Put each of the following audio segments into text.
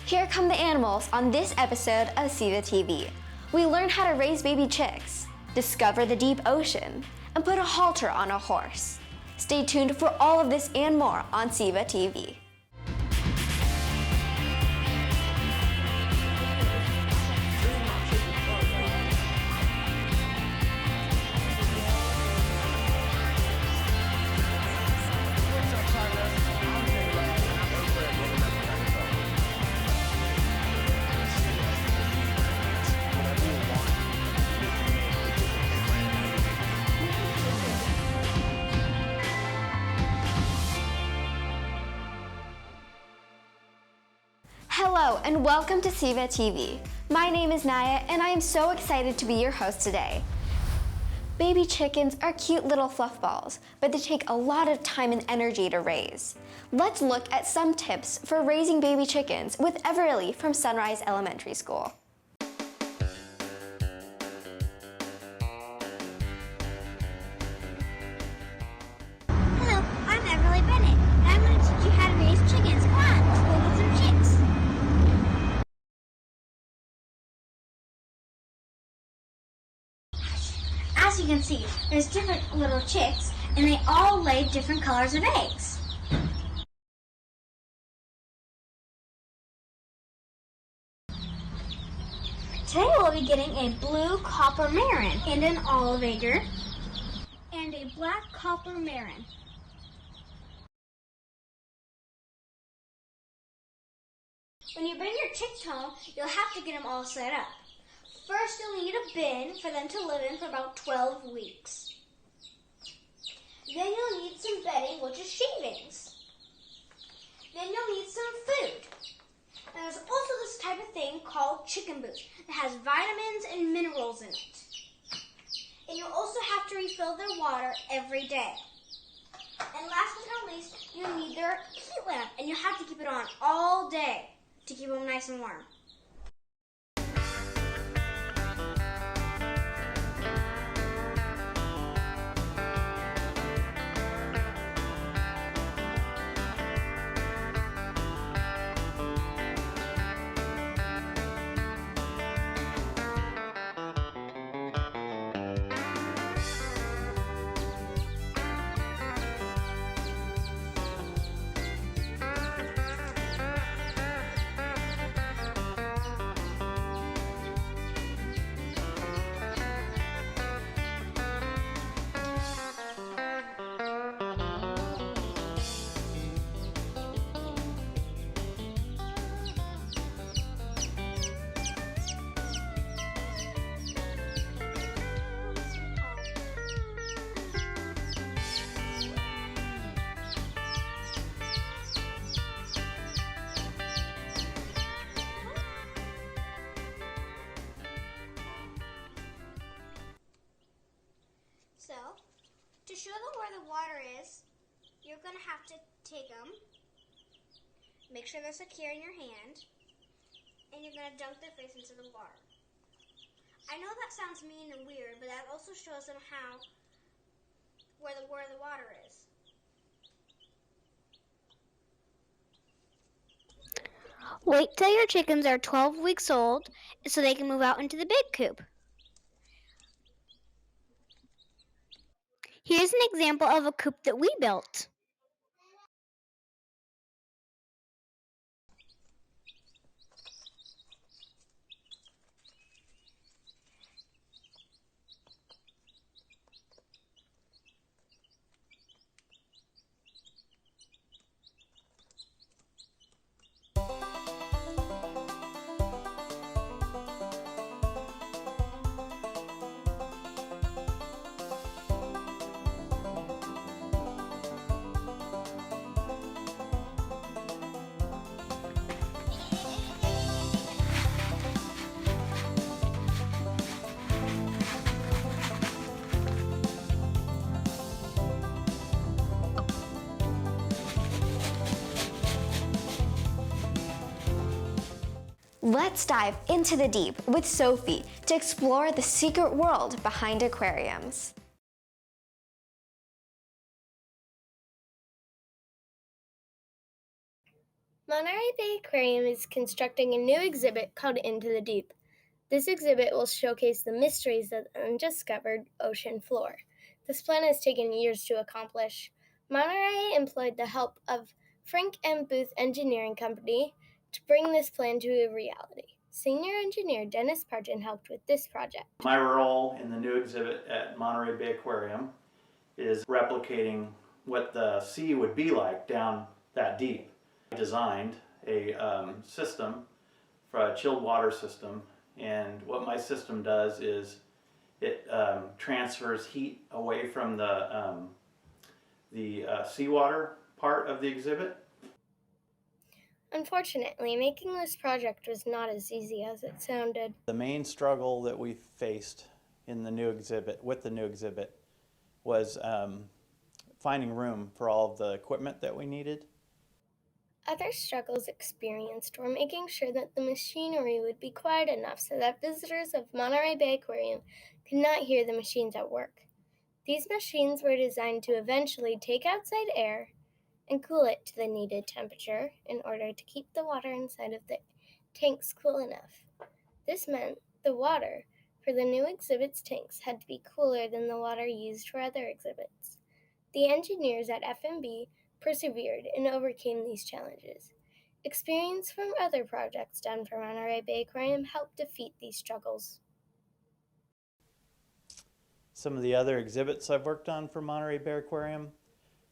Here come the animals on this episode of SEVA TV. We learn how to raise baby chicks, discover the deep ocean, and put a halter on a horse. Stay tuned for all of this and more on SEVA TV. Hello and welcome to SEVA TV. My name is Naya and I am so excited to be your host today. Baby chickens are cute little fluff balls, but they take a lot of time and energy to raise. Let's look at some tips for raising baby chickens with Everly from Sunrise Elementary School. Hello, I'm Everly Bennett, and I'm going to teach you how to raise chickens. Come on, let's go get some chicks. As you can see, there's different little chicks, and they all lay different colors of eggs. Today we'll be getting a blue copper marin, and an olive egger, and a black copper marin. When you bring your chicks home, you'll have to get them all set up. First, you'll need a bin for them to live in for about 12 weeks. Then you'll need some bedding, which is shavings. Then you'll need some food. And there's also this type of thing called chicken boost that has vitamins and minerals in it. And you'll also have to refill their water every day. And last but not least, you'll need their heat lamp, and you'll have to keep it on all day to keep them nice and warm. So, to show them where the water is, you're going to have to take them, make sure they're secure in your hand, and you're going to dunk their face into the water. I know that sounds mean and weird, but that also shows them where the water is. Wait till your chickens are 12 weeks old so they can move out into the big coop. Here's an example of a coop that we built. Let's dive into the deep with Sophie to explore the secret world behind aquariums. My Monterey Bay Aquarium is constructing a new exhibit called Into the Deep. This exhibit will showcase the mysteries of the undiscovered ocean floor. This plan has taken years to accomplish. Monterey employed the help of Frank M. Booth Engineering Company to bring this plan to a reality. Senior engineer Dennis Parton helped with this project. My role in the new exhibit at Monterey Bay Aquarium is replicating what the sea would be like down that deep. I designed a system for a chilled water system, and what my system does is it transfers heat away from the seawater part of the exhibit. Unfortunately, making this project was not as easy as it sounded. The main struggle that we faced in the new exhibit, was finding room for all of the equipment that we needed. Other struggles experienced were making sure that the machinery would be quiet enough so that visitors of Monterey Bay Aquarium could not hear the machines at work. These machines were designed to eventually take outside air and cool it to the needed temperature in order to keep the water inside of the tanks cool enough. This meant the water for the new exhibit's tanks had to be cooler than the water used for other exhibits. The engineers at FMB persevered and overcame these challenges. Experience from other projects done for Monterey Bay Aquarium helped defeat these struggles. Some of the other exhibits I've worked on for Monterey Bay Aquarium,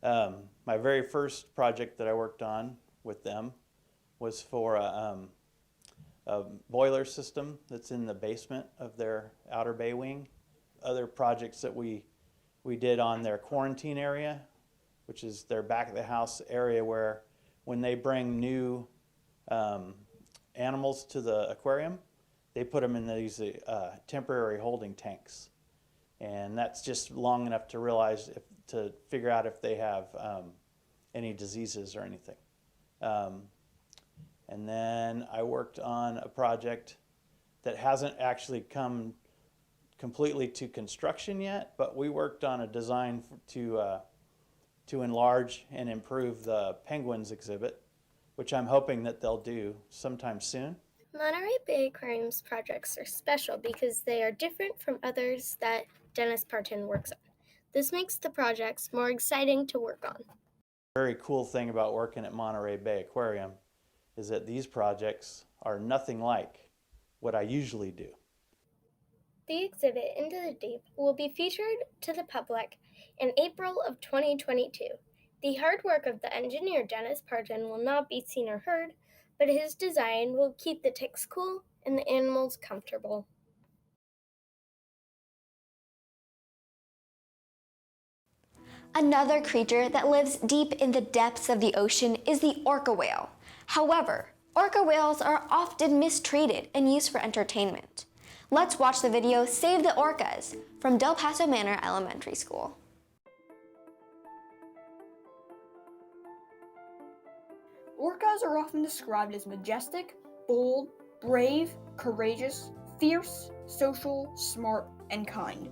my very first project that I worked on with them was for a boiler system that's in the basement of their outer bay wing. Other projects that we did on their quarantine area, which is their back of the house area where when they bring new animals to the aquarium, they put them in these temporary holding tanks. And that's just long enough to to figure out if they have any diseases or anything. And then I worked on a project that hasn't actually come completely to construction yet, but we worked on a design to enlarge and improve the penguins exhibit, which I'm hoping that they'll do sometime soon. Monterey Bay Aquarium's projects are special because they are different from others that Dennis Parton works on. This makes the projects more exciting to work on. A very cool thing about working at Monterey Bay Aquarium is that these projects are nothing like what I usually do. The exhibit Into the Deep will be featured to the public in April of 2022. The hard work of the engineer Dennis Parton will not be seen or heard, but his design will keep the tanks cool and the animals comfortable. Another creature that lives deep in the depths of the ocean is the orca whale. However, orca whales are often mistreated and used for entertainment. Let's watch the video Save the Orcas from Del Paso Manor Elementary School. Orcas are often described as majestic, bold, brave, courageous, fierce, social, smart, and kind.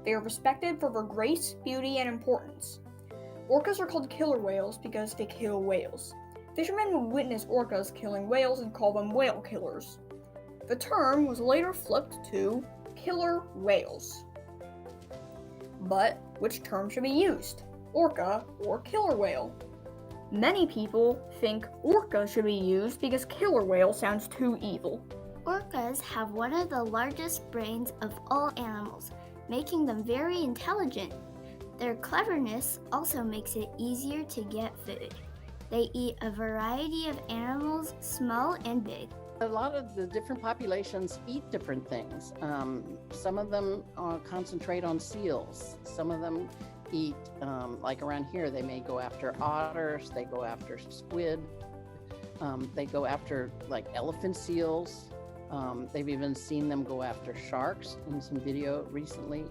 They are respected for their grace, beauty, and importance. Orcas are called killer whales because they kill whales. Fishermen would witness orcas killing whales and call them whale killers. The term was later flipped to killer whales. But which term should be used? Orca or killer whale? Many people think orca should be used because killer whale sounds too evil. Orcas have one of the largest brains of all animals, making them very intelligent. Their cleverness also makes it easier to get food. They eat a variety of animals, small and big. A lot of the different populations eat different things. Some of them concentrate on seals. Some of them eat, like around here, they may go after otters, they go after squid, they go after like elephant seals. They've even seen them go after sharks in some video recently.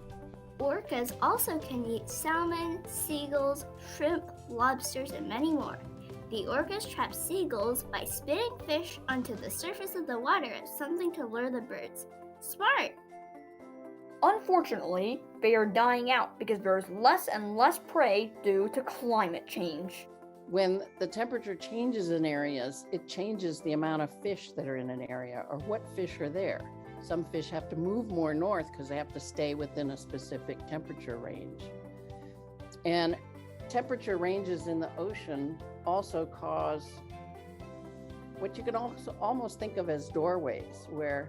Orcas also can eat salmon, seagulls, shrimp, lobsters, and many more. The orcas trap seagulls by spitting fish onto the surface of the water as something to lure the birds. Smart! Unfortunately, they are dying out because there is less and less prey due to climate change. When the temperature changes in areas, it changes the amount of fish that are in an area or what fish are there. Some fish have to move more north because they have to stay within a specific temperature range. And temperature ranges in the ocean also cause what you can also almost think of as doorways, where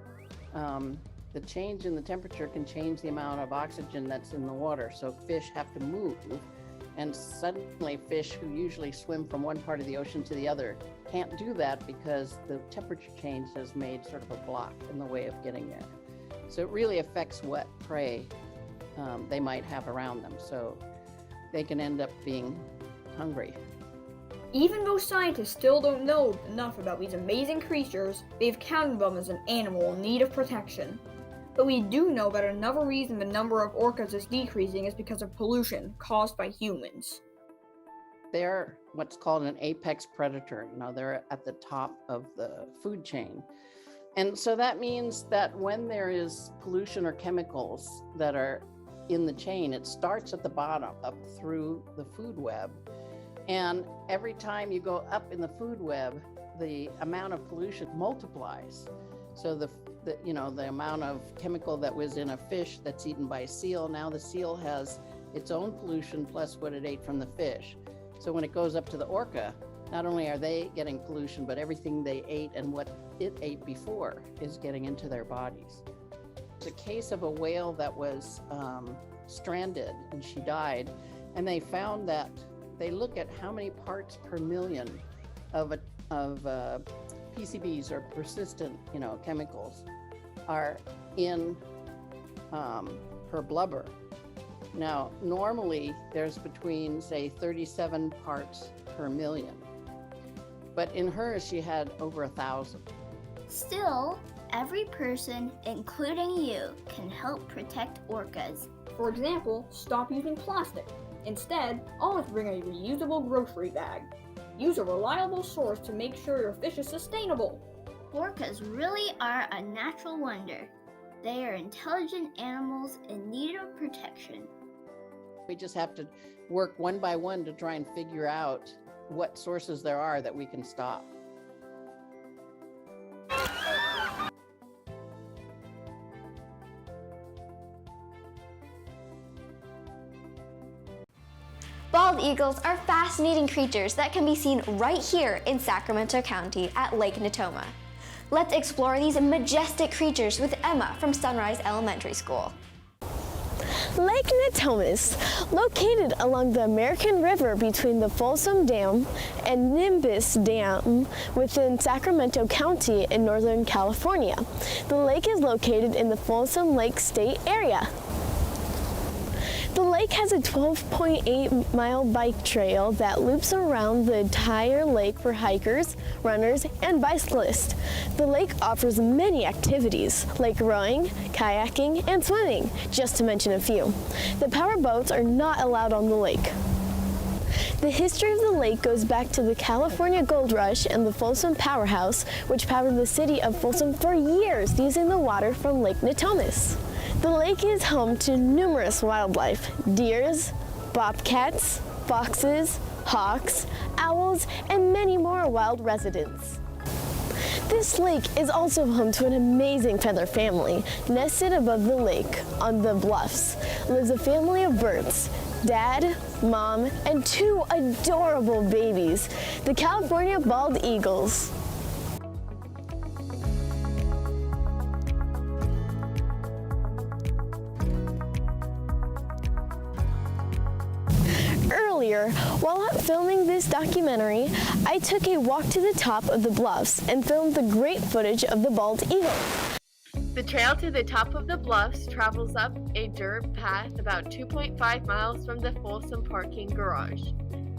the change in the temperature can change the amount of oxygen that's in the water. So fish have to move, and suddenly fish who usually swim from one part of the ocean to the other can't do that because the temperature change has made sort of a block in the way of getting there. So it really affects what prey they might have around them. So they can end up being hungry. Even though scientists still don't know enough about these amazing creatures, they've counted them as an animal in need of protection. But we do know that another reason the number of orcas is decreasing is because of pollution caused by humans. They're what's called an apex predator. They're at the top of the food chain. And so that means that when there is pollution or chemicals that are in the chain, it starts at the bottom, up through the food web. And every time you go up in the food web, the amount of pollution multiplies. So the amount of chemical that was in a fish that's eaten by a seal, now the seal has its own pollution plus what it ate from the fish. So when it goes up to the orca, not only are they getting pollution, but everything they ate and what it ate before is getting into their bodies. It's a case of a whale that was stranded and she died, and they found that they look at how many parts per million of PCBs or persistent, chemicals are in her blubber. Now, normally there's between, say, 37 parts per million, but in hers she had over 1,000. Still, every person, including you, can help protect orcas. For example, stop using plastic. Instead, always bring a reusable grocery bag. Use a reliable source to make sure your fish is sustainable. Orcas really are a natural wonder. They are intelligent animals in need of protection. We just have to work one by one to try and figure out what sources there are that we can stop. Bald eagles are fascinating creatures that can be seen right here in Sacramento County at Lake Natoma. Let's explore these majestic creatures with Emma from Sunrise Elementary School. Lake Natoma is located along the American River between the Folsom Dam and Nimbus Dam within Sacramento County in Northern California. The lake is located in the Folsom Lake State area. The lake has a 12.8-mile bike trail that loops around the entire lake for hikers, runners, and bicyclists. The lake offers many activities like rowing, kayaking, and swimming, just to mention a few. The power boats are not allowed on the lake. The history of the lake goes back to the California Gold Rush and the Folsom Powerhouse, which powered the city of Folsom for years using the water from Lake Natoma. The lake is home to numerous wildlife: deers, bobcats, foxes, hawks, owls, and many more wild residents. This lake is also home to an amazing feather family. Nested above the lake, on the bluffs, lives a family of birds: Dad, Mom, and 2 adorable babies, the California bald eagles. Earlier, while out filming this documentary, I took a walk to the top of the bluffs and filmed the great footage of the bald eagle. The trail to the top of the bluffs travels up a dirt path about 2.5 miles from the Folsom parking garage.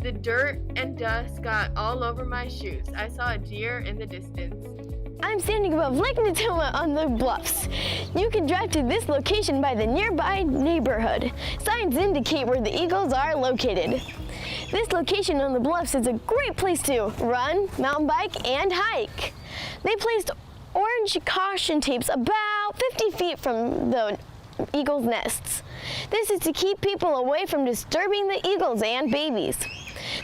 The dirt and dust got all over my shoes. I saw a deer in the distance. I'm standing above Lake Natoma on the bluffs. You can drive to this location by the nearby neighborhood. Signs indicate where the eagles are located. This location on the bluffs is a great place to run, mountain bike, and hike. They placed orange caution tapes about 50 feet from the eagles' nests. This is to keep people away from disturbing the eagles and babies.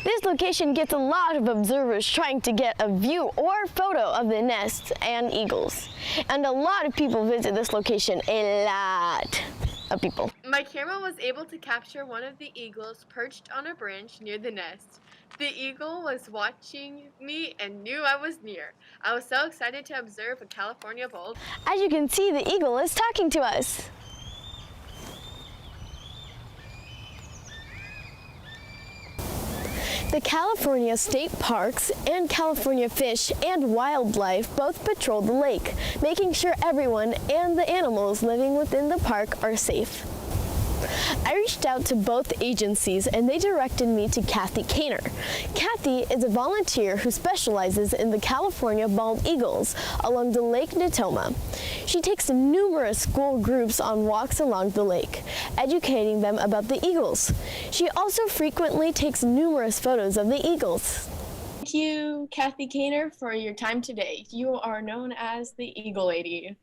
This location gets a lot of observers trying to get a view or photo of the nests and eagles. And a lot of people visit this location, a lot of people. My camera was able to capture one of the eagles perched on a branch near the nest. The eagle was watching me and knew I was near. I was so excited to observe a California bald. As you can see, the eagle is talking to us. The California State Parks and California Fish and Wildlife both patrol the lake, making sure everyone and the animals living within the park are safe. I reached out to both agencies and they directed me to Kathy Kaner. Kathy is a volunteer who specializes in the California bald eagles along the Lake Natoma. She takes numerous school groups on walks along the lake, educating them about the eagles. She also frequently takes numerous photos of the eagles. Thank you, Kathy Kaner, for your time today. You are known as the Eagle Lady.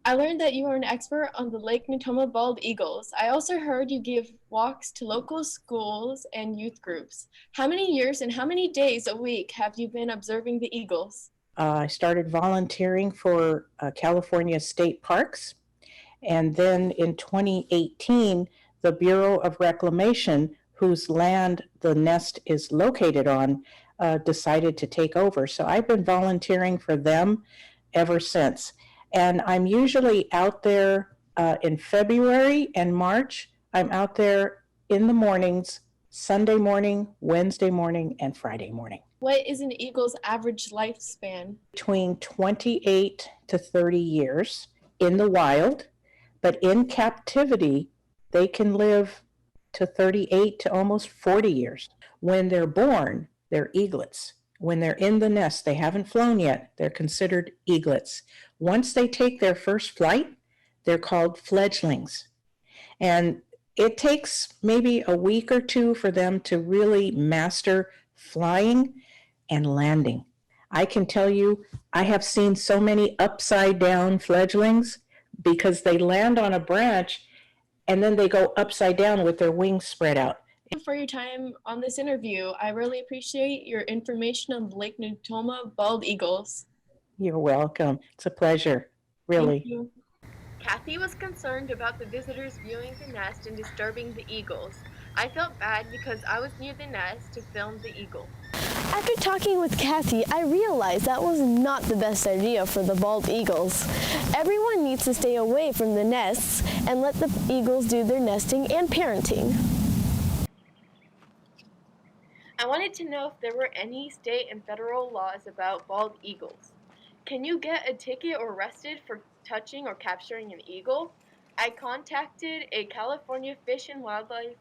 I learned that you are an expert on the Lake Natoma bald eagles. I also heard you give walks to local schools and youth groups. How many years and how many days a week have you been observing the eagles? I started volunteering for California State Parks. And then in 2018, the Bureau of Reclamation, whose land the nest is located on, decided to take over. So I've been volunteering for them ever since. And I'm usually out there in February and March. I'm out there in the mornings, Sunday morning, Wednesday morning, and Friday morning. What is an eagle's average lifespan? Between 28 to 30 years in the wild, but in captivity, they can live to 38 to almost 40 years. When they're born, they're eaglets. When they're in the nest, they haven't flown yet, they're considered eaglets. Once they take their first flight, they're called fledglings. And it takes maybe a week or two for them to really master flying and landing. I can tell you, I have seen so many upside down fledglings because they land on a branch and then they go upside down with their wings spread out. Thank you for your time on this interview. I really appreciate your information on the Lake Natoma bald eagles. You're welcome. It's a pleasure, really. Thank you. Kathy was concerned about the visitors viewing the nest and disturbing the eagles. I felt bad because I was near the nest to film the eagle. After talking with Kathy, I realized that was not the best idea for the bald eagles. Everyone needs to stay away from the nests and let the eagles do their nesting and parenting. I wanted to know if there were any state and federal laws about bald eagles. Can you get a ticket or arrested for touching or capturing an eagle? I contacted a California Fish and Wildlife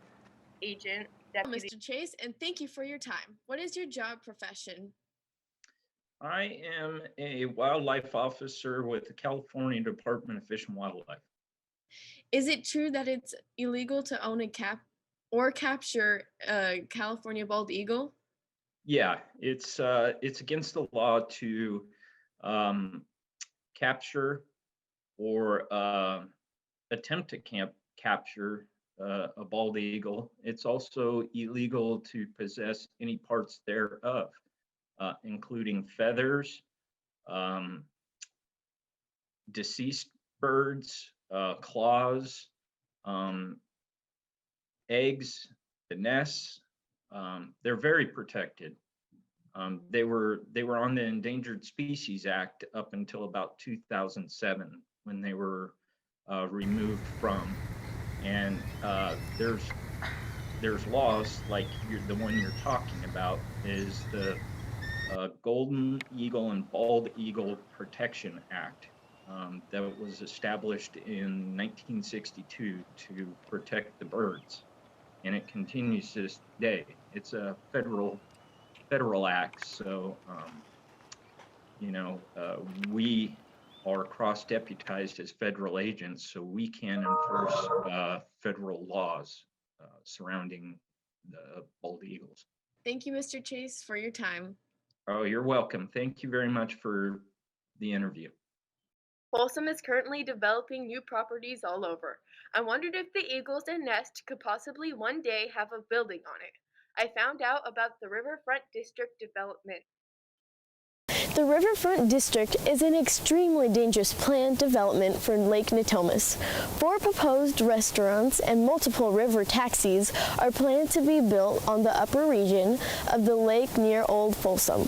agent. Mr. Chase, and thank you for your time. What is your job profession? I am a wildlife officer with the California Department of Fish and Wildlife. Is it true that it's illegal to own or capture a California bald eagle? Yeah, it's against the law to capture or attempt to capture a bald eagle. It's also illegal to possess any parts thereof, including feathers, deceased birds, claws, eggs, the nests. They're very protected. They were on the Endangered Species Act up until about 2007 when they were removed from. And there's laws like the one you're talking about is the Golden Eagle and Bald Eagle Protection Act that was established in 1962 to protect the birds, and it continues to this day. It's a federal act, so we are cross-deputized as federal agents, so we can enforce federal laws surrounding the bald eagles. Thank you, Mr. Chase, for your time. Oh, you're welcome. Thank you very much for the interview. Folsom is currently developing new properties all over. I wondered if the eagles and nest could possibly one day have a building on it. I found out about the Riverfront District development. The Riverfront District is an extremely dangerous planned development for Lake Natomas. 4 proposed restaurants and multiple river taxis are planned to be built on the upper region of the lake near Old Folsom.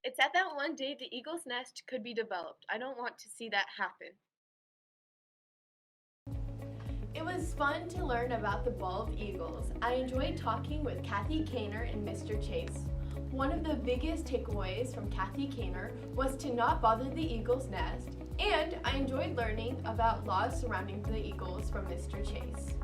It said that one day the eagle's nest could be developed. I don't want to see that happen. It was fun to learn about the bald eagles. I enjoyed talking with Kathy Kaner and Mr. Chase. One of the biggest takeaways from Kathy Kaner was to not bother the eagle's nest, and I enjoyed learning about laws surrounding the eagles from Mr. Chase.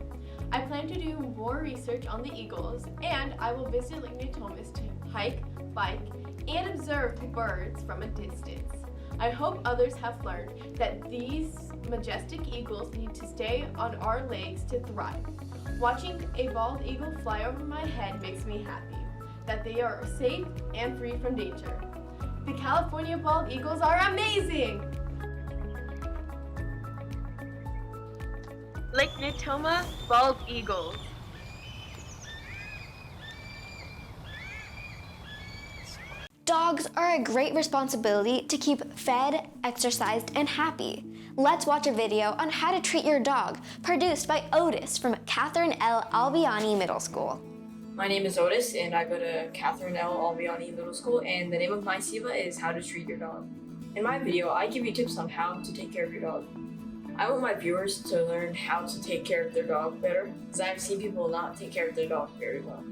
I plan to do more research on the eagles, and I will visit Lake Natomas to hike, bike, and observe the birds from a distance. I hope others have learned that these majestic eagles need to stay on our lakes to thrive. Watching a bald eagle fly over my head makes me happy, that they are safe and free from danger. The California bald eagles are amazing! Lake Natoma bald eagles. Dogs are a great responsibility to keep fed, exercised, and happy. Let's watch a video on how to treat your dog, produced by Otis from Katherine L. Albiani Middle School. My name is Otis, and I go to Katherine L. Albiani Middle School, and the name of my SEVA is How to Treat Your Dog. In my video, I give you tips on how to take care of your dog. I want my viewers to learn how to take care of their dog better, because I've seen people not take care of their dog very well.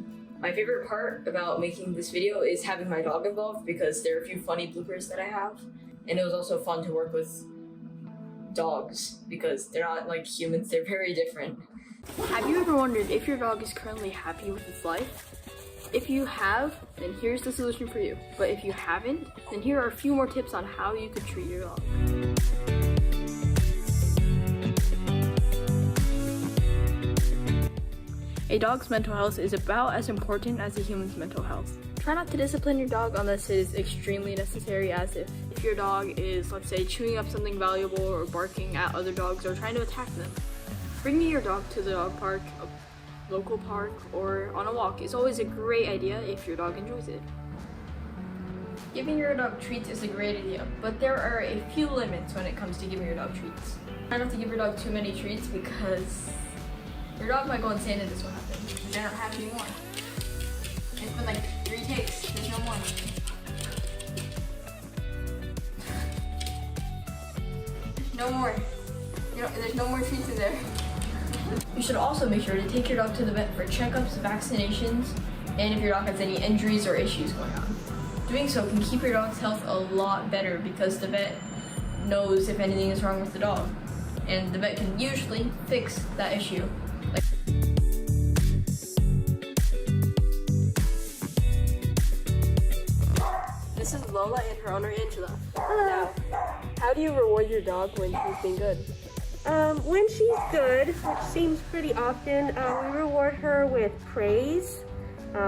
My favorite part about making this video is having my dog involved, because there are a few funny bloopers that I have, and it was also fun to work with dogs, because they're not like humans, they're very different. Have you ever wondered if your dog is currently happy with its life? If you have, then here's the solution for you. But if you haven't, then here are a few more tips on how you could treat your dog. A dog's mental health is about as important as a human's mental health. Try not to discipline your dog unless it is extremely necessary, as if your dog is, let's say, chewing up something valuable or barking at other dogs or trying to attack them. Bringing your dog to the dog park, a local park, or on a walk is always a great idea if your dog enjoys it. Giving your dog treats is a great idea, but there are a few limits when it comes to giving your dog treats. Try not to give your dog too many treats, because your dog might go insane and this will happen. They don't have any more. It's been like 3 takes, there's no more. No more. There's no more treats in there. You should also make sure to take your dog to the vet for checkups, vaccinations, and if your dog has any injuries or issues going on. Doing so can keep your dog's health a lot better, because the vet knows if anything is wrong with the dog, and the vet can usually fix that issue. This is Lola and her owner Angela. Now, how do you reward your dog when she's being good? When she's good, which seems pretty often, we reward her with praise.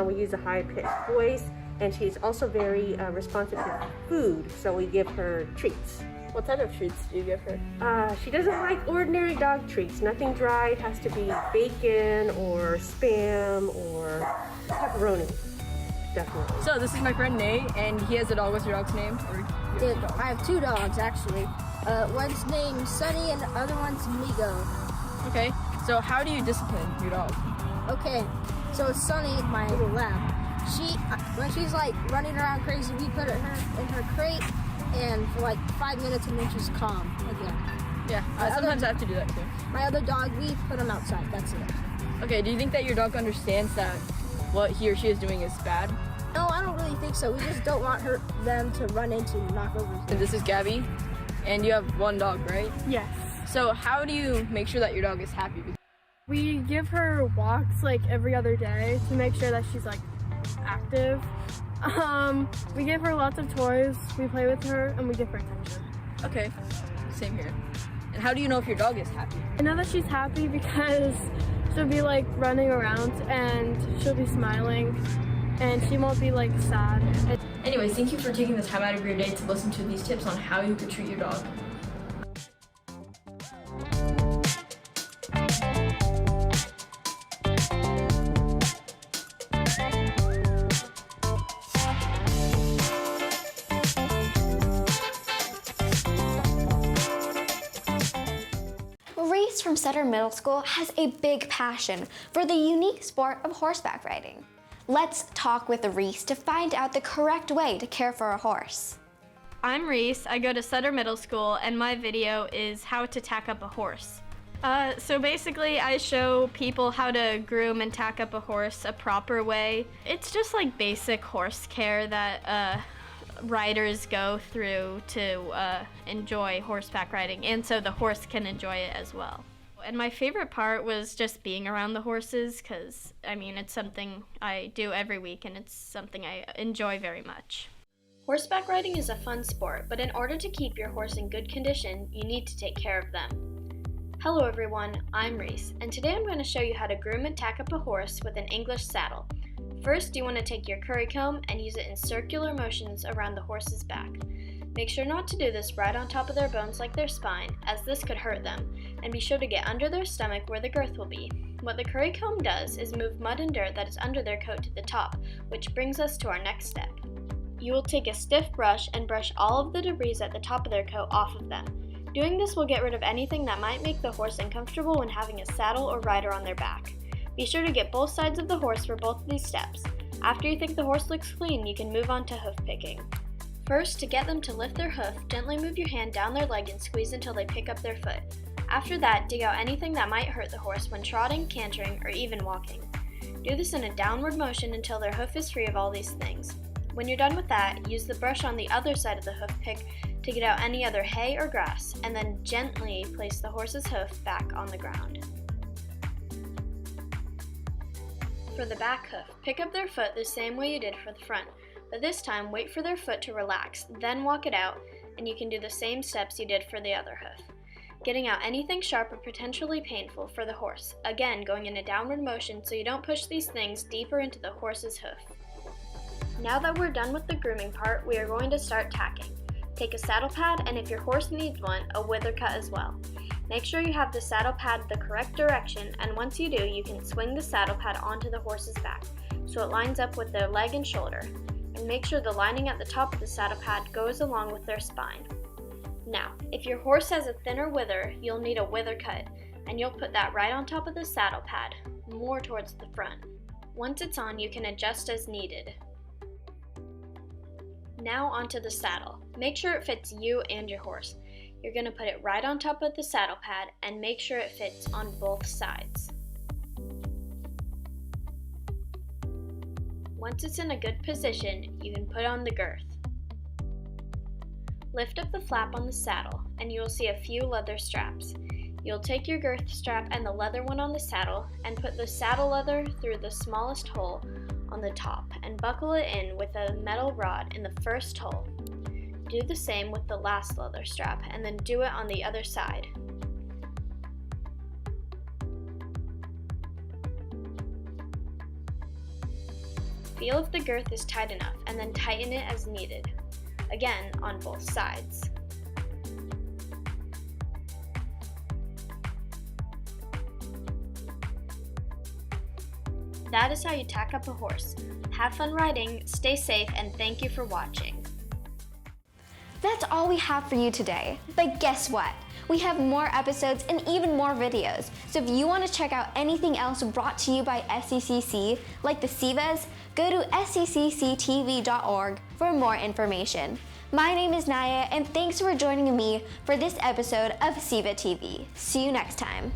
We use a high-pitched voice, and she's also very responsive to food, so we give her treats. What type of treats do you give her? She doesn't like ordinary dog treats. Nothing dry. It has to be bacon or Spam or pepperoni. Definitely. So this is my friend Nate, and he has a dog. What's your dog's name? I have 2 dogs, actually. One's named Sunny and the other one's Migo. Okay, so how do you discipline your dog? Okay, so Sunny, my little lab, when she's like running around crazy, we put her in her crate, and for like 5 minutes, and then she's calm again. Yeah, sometimes I have to do that too. My other dog, we put him outside, that's it. Okay, do you think that your dog understands that what he or she is doing is bad? No, I don't really think so. We just don't want them to run into knockovers. And this is Gabby, and you have 1 dog, right? Yes. So how do you make sure that your dog is happy? We give her walks like every other day to make sure that she's like active. We give her lots of toys, we play with her, and we give her attention. Okay, same here. And how do you know if your dog is happy? I know that she's happy because she'll be like running around and she'll be smiling and she won't be like sad. Anyways, thank you for taking the time out of your day to listen to these tips on how you could treat your dog. Reese from Sutter Middle School has a big passion for the unique sport of horseback riding. Let's talk with Reese to find out the correct way to care for a horse. I'm Reese, I go to Sutter Middle School, and my video is how to tack up a horse. So basically I show people how to groom and tack up a horse a proper way. It's just like basic horse care that riders go through to enjoy horseback riding, and so the horse can enjoy it as well. And my favorite part was just being around the horses, because I mean it's something I do every week and it's something I enjoy very much. Horseback riding is a fun sport, but in order to keep your horse in good condition, you need to take care of them. Hello everyone, I'm Reese, and today I'm going to show you how to groom and tack up a horse with an English saddle. First, you want to take your curry comb and use it in circular motions around the horse's back. Make sure not to do this right on top of their bones like their spine, as this could hurt them, and be sure to get under their stomach where the girth will be. What the curry comb does is move mud and dirt that is under their coat to the top, which brings us to our next step. You will take a stiff brush and brush all of the debris at the top of their coat off of them. Doing this will get rid of anything that might make the horse uncomfortable when having a saddle or rider on their back. Be sure to get both sides of the horse for both of these steps. After you think the horse looks clean, you can move on to hoof picking. First, to get them to lift their hoof, gently move your hand down their leg and squeeze until they pick up their foot. After that, dig out anything that might hurt the horse when trotting, cantering, or even walking. Do this in a downward motion until their hoof is free of all these things. When you're done with that, use the brush on the other side of the hoof pick to get out any other hay or grass, and then gently place the horse's hoof back on the ground. For the back hoof, pick up their foot the same way you did for the front, but this time wait for their foot to relax, then walk it out, and you can do the same steps you did for the other hoof. Getting out anything sharp or potentially painful for the horse, again going in a downward motion so you don't push these things deeper into the horse's hoof. Now that we're done with the grooming part, we are going to start tacking. Take a saddle pad, and if your horse needs one, a wither cut as well. Make sure you have the saddle pad the correct direction, and once you do, you can swing the saddle pad onto the horse's back so it lines up with their leg and shoulder, and make sure the lining at the top of the saddle pad goes along with their spine. Now, if your horse has a thinner wither, you'll need a wither cut, and you'll put that right on top of the saddle pad, more towards the front. Once it's on, you can adjust as needed. Now onto the saddle. Make sure it fits you and your horse. You're going to put it right on top of the saddle pad and make sure it fits on both sides. Once it's in a good position, you can put on the girth. Lift up the flap on the saddle and you will see a few leather straps. You'll take your girth strap and the leather one on the saddle and put the saddle leather through the smallest hole on the top and buckle it in with a metal rod in the first hole. Do the same with the last leather strap and then do it on the other side. Feel if the girth is tight enough and then tighten it as needed, again on both sides. That is how you tack up a horse. Have fun riding, stay safe, and thank you for watching. That's all we have for you today. But guess what? We have more episodes and even more videos. So if you want to check out anything else brought to you by SECC, like the SEVAs, go to secctv.org for more information. My name is Naya, and thanks for joining me for this episode of SEVA TV. See you next time.